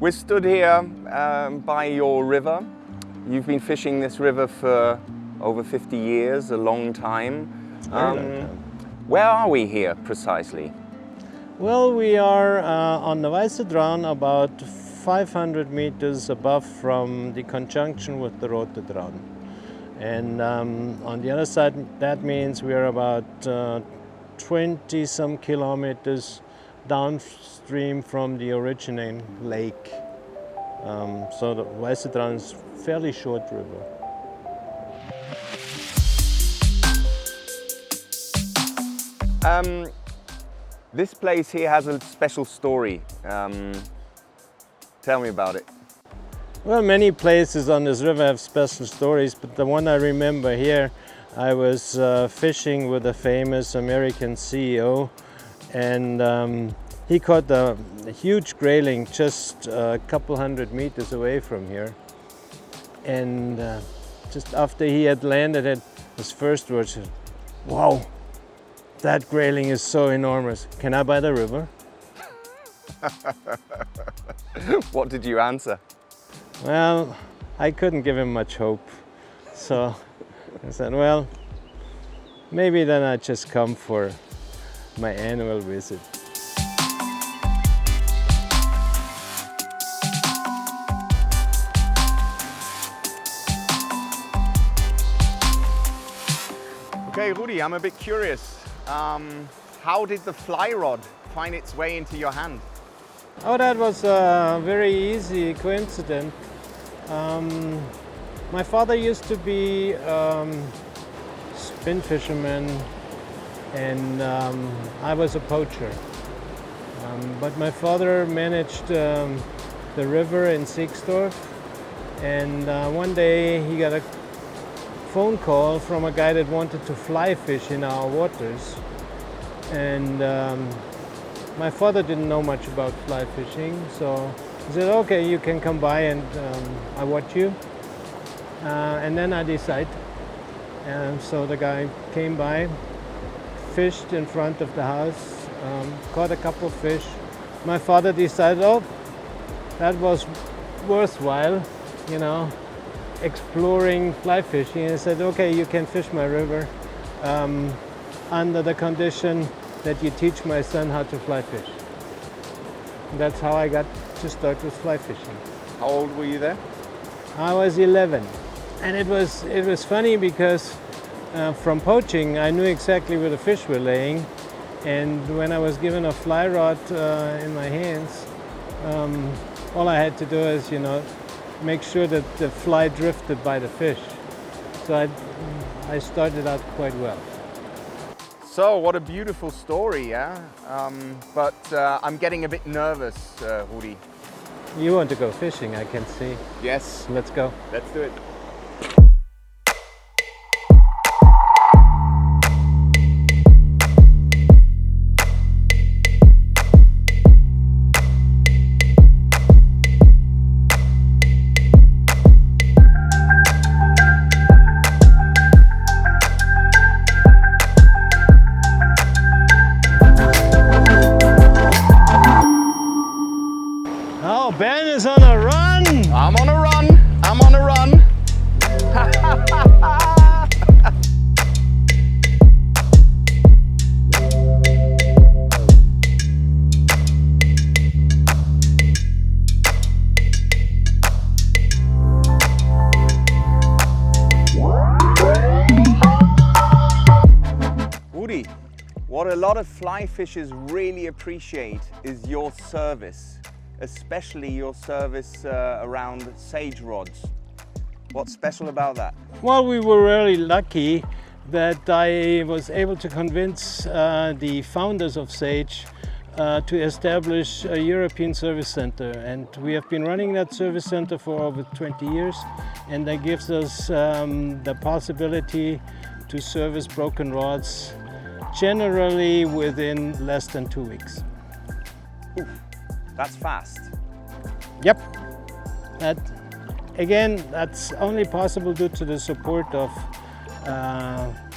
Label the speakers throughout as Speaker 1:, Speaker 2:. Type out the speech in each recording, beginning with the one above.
Speaker 1: We're stood here by your river. You've been fishing this river for over 50 years, a long time. Where are we here precisely?
Speaker 2: Well, we are on the Traun, about 500 meters above from the conjunction with the Rudi Heger. And on the other side, that means we are about 20 some kilometers downstream from the originating lake. So the Traun is a fairly short river.
Speaker 1: This place here has a special story. Tell me about it.
Speaker 2: Well, many places on this river have special stories, but the one I remember here, I was fishing with a famous American CEO, and he caught a huge grayling just a couple hundred meters away from here. And just after he had landed it, his first words were, "Wow, that grayling is so enormous. Can I buy the river?"
Speaker 1: What did you answer?
Speaker 2: Well, I couldn't give him much hope. So I said, well, maybe then I just come for my annual visit.
Speaker 1: Okay, Rudi, I'm a bit curious. How did the fly rod find its way into your hand?
Speaker 2: Oh, that was a very easy coincidence. My father used to be spin fisherman, and I was a poacher. But my father managed the river in Siegsdorfers, and one day he got a phone call from a guy that wanted to fly fish in our waters. And my father didn't know much about fly fishing, so he said, okay, you can come by and I watch you. And then I decide. And so the guy came by, fished in front of the house, caught a couple of fish. My father decided, oh, that was worthwhile, you know, exploring fly fishing. And he said, okay, you can fish my river under the condition that you teach my son how to fly fish. And that's how I got to start with fly fishing.
Speaker 1: How old were you there?
Speaker 2: I was 11. And it was funny because from poaching, I knew exactly where the fish were laying. And when I was given a fly rod in my hands, all I had to do is, you know, make sure that the fly drifted by the fish. So I started out quite well.
Speaker 1: So, what a beautiful story, yeah? But I'm getting a bit nervous, Rudi.
Speaker 2: You want to go fishing, I can see.
Speaker 1: Yes.
Speaker 2: Let's go.
Speaker 1: Let's do it.
Speaker 2: Oh, Ben is on a run!
Speaker 1: I'm on a run! I'm on a run! Rudi, what a lot of fly fishers really appreciate is your service, especially your service around SAGE rods. What's special about that?
Speaker 2: Well, we were really lucky that I was able to convince the founders of SAGE to establish a European service center, and we have been running that service center for over 20 years, and that gives us the possibility to service broken rods generally within less than 2 weeks.
Speaker 1: Oof, that's fast.
Speaker 2: Yep. That's only possible due to the support of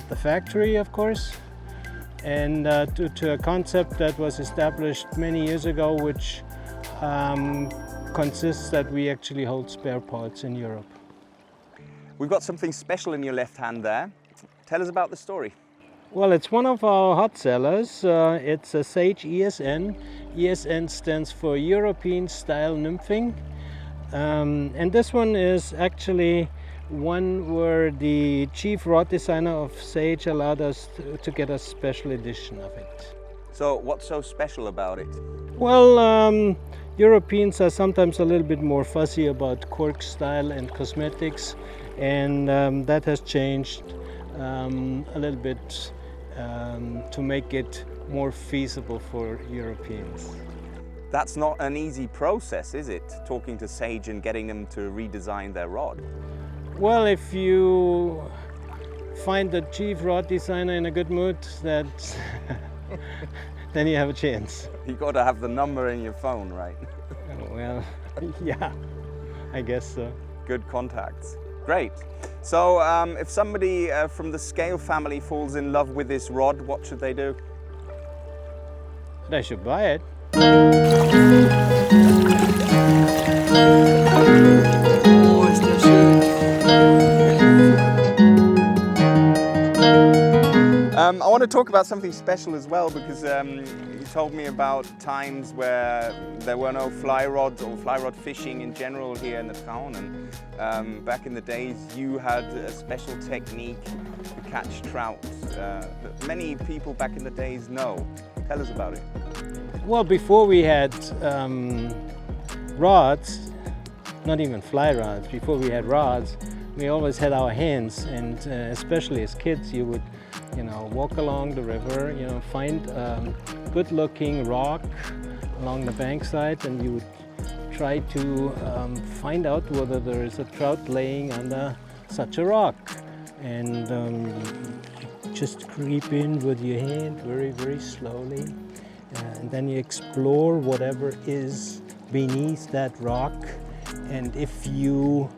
Speaker 2: the factory, of course, and due to a concept that was established many years ago, which consists that we actually hold spare parts in Europe.
Speaker 1: We've got something special in your left hand there. Tell us about the story.
Speaker 2: Well, it's one of our hot sellers. It's a SAGE ESN. ESN stands for European Style Nymphing. And this one is actually one where the chief rod designer of SAGE allowed us to get a special edition of it.
Speaker 1: So what's so special about it?
Speaker 2: Well, Europeans are sometimes a little bit more fussy about cork style and cosmetics, and that has changed a little bit to make it more feasible for Europeans.
Speaker 1: That's not an easy process, is it? Talking to SAGE and getting them to redesign their rod.
Speaker 2: Well, if you find the chief rod designer in a good mood, that then you have a chance.
Speaker 1: You got to have the number in your phone, right?
Speaker 2: Well, yeah, I guess so.
Speaker 1: Good contacts. Great. So if somebody from the Scale family falls in love with this rod, what should they do?
Speaker 2: They should buy it.
Speaker 1: I want to talk about something special as well, because you told me about times where there were no fly rods or fly rod fishing in general here in the Traun, and back in the days you had a special technique to catch trout that many people back in the days know. Tell us about it.
Speaker 2: Well, before we had rods, not even fly rods, before we had rods, we always had our hands, and especially as kids you would walk along the river, find a good-looking rock along the bankside, and you would try to find out whether there is a trout laying under such a rock. And you just creep in with your hand very, very slowly, and then you explore whatever is beneath that rock. And if you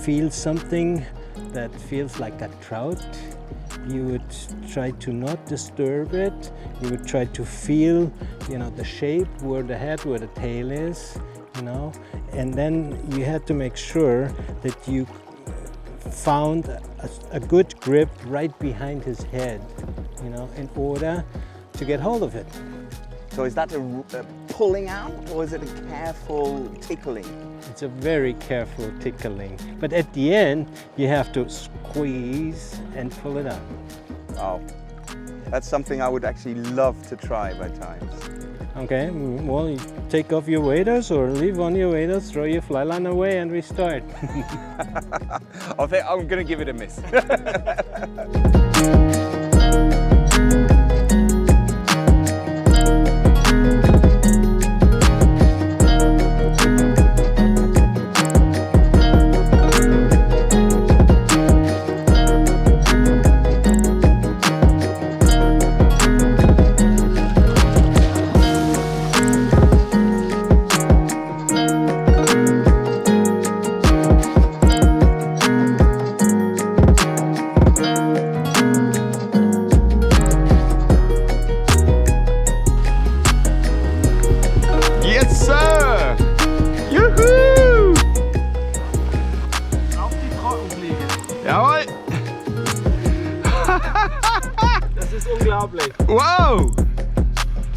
Speaker 2: feel something that feels like a trout, you would try to not disturb it. You would try to feel, the shape, where the head, where the tail is, and then you had to make sure that you found a good grip right behind his head, in order to get hold of it.
Speaker 1: So is that a pulling out, or is it a careful tickling?
Speaker 2: It's a very careful tickling, but at the end you have to squeeze and pull it out.
Speaker 1: Wow, that's something I would actually love to try by times.
Speaker 2: Okay, well, you take off your waders or leave on your waders, throw your fly line away and restart.
Speaker 1: I think I'm going to give it a miss. Yes, sir! Juhu!
Speaker 2: Auf die Trockenfliege.
Speaker 1: Jawohl!
Speaker 2: Das ist unglaublich.
Speaker 1: Wow!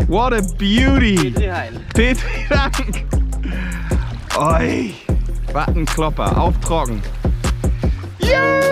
Speaker 1: What a beauty!
Speaker 2: Petri Heil.
Speaker 1: Petri Dank! Oi! Was ein Klopper, auf trocken. Yeah!